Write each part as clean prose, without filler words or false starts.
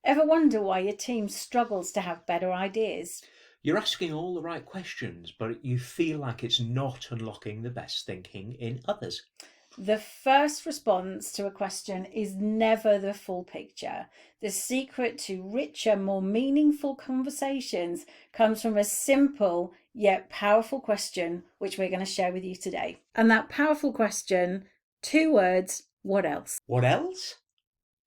Ever wonder why your team struggles to have better ideas? You're asking all the right questions, but you feel like it's not unlocking the best thinking in others. The first response to a question is never the full picture. The secret to richer, more meaningful conversations comes from a simple yet powerful question, which we're going to share with you today. And that powerful question, 2 words, what else? What else?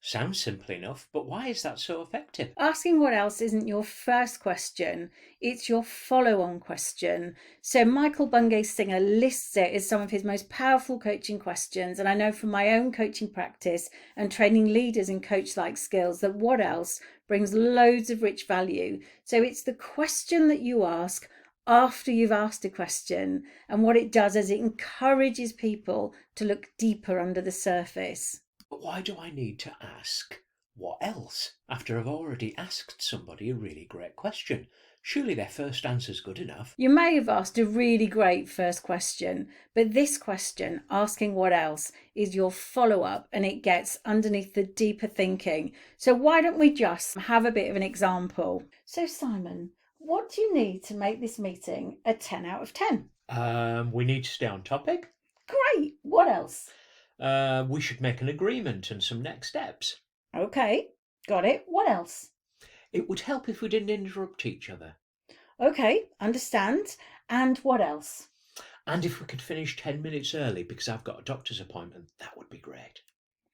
Sounds simple enough, but why is that so effective? Asking what else isn't your first question, it's your follow-on question. So Michael Bungay Singer lists it as some of his most powerful coaching questions. And I know from my own coaching practice and training leaders in coach-like skills that what else brings loads of rich value. So it's the question that you ask after you've asked a question. And what it does is it encourages people to look deeper under the surface. But why do I need to ask what else after I've already asked somebody a really great question? Surely their first answer's good enough. You may have asked a really great first question, but this question, asking what else, is your follow-up and it gets underneath the deeper thinking. So why don't we just have a bit of an example? So Simon, what do you need to make this meeting a 10 out of 10? We need to stay on topic. Great. What else? We should make an agreement and some next steps. Okay, got it. What else? It would help if we didn't interrupt each other. Okay, understand. And what else? And if we could finish 10 minutes early because I've got a doctor's appointment, that would be great.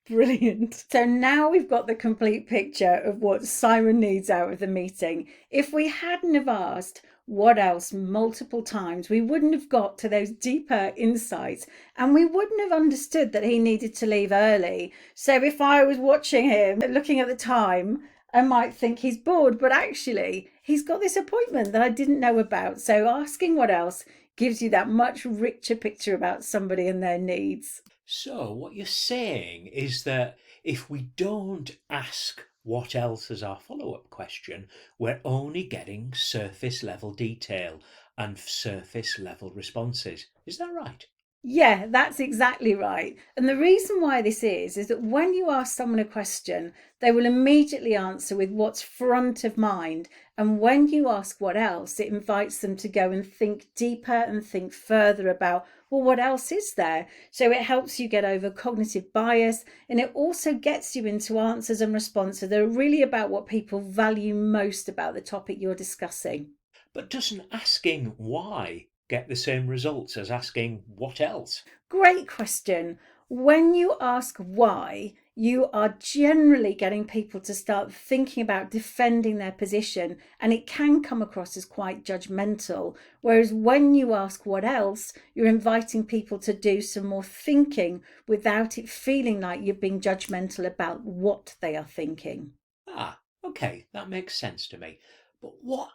Brilliant. So now we've got the complete picture of what Simon needs out of the meeting. If we hadn't have asked what else multiple times, we wouldn't have got to those deeper insights and we wouldn't have understood that he needed to leave early. So if I was watching him, looking at the time, I might think he's bored, but actually he's got this appointment that I didn't know about. So asking what else gives you that much richer picture about somebody and their needs. So, what you're saying is that if we don't ask what else as our follow-up question, we're only getting surface level detail and surface level responses. Is that right? Yeah, that's exactly right. And the reason why this is that when you ask someone a question, they will immediately answer with what's front of mind. And when you ask what else, it invites them to go and think deeper and think further about, well, what else is there? So it helps you get over cognitive bias, and it also gets you into answers and responses that are really about what people value most about the topic you're discussing. But doesn't asking why get the same results as asking what else? Great question. When you ask why, you are generally getting people to start thinking about defending their position, and it can come across as quite judgmental. Whereas when you ask what else, you're inviting people to do some more thinking without it feeling like you're being judgmental about what they are thinking. Ah, okay, that makes sense to me. But what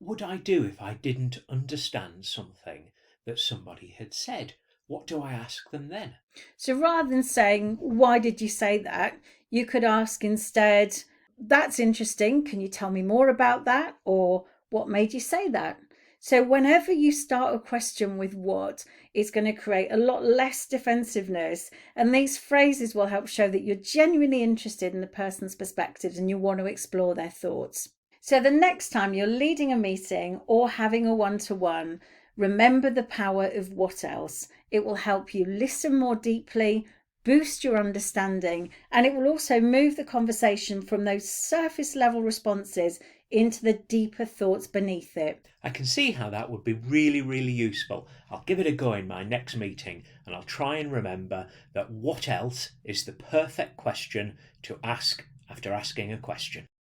would I do if I didn't understand something that somebody had said? What do I ask them then? So rather than saying, why did you say that? You could ask instead, that's interesting. Can you tell me more about that? Or what made you say that? So whenever you start a question with what, it's going to create a lot less defensiveness. And these phrases will help show that you're genuinely interested in the person's perspectives and you want to explore their thoughts. So the next time you're leading a meeting or having a one-to-one, remember the power of what else. It will help you listen more deeply, boost your understanding, and it will also move the conversation from those surface level responses into the deeper thoughts beneath it. I can see how that would be really, really useful. I'll give it a go in my next meeting and I'll try and remember that what else is the perfect question to ask after asking a question.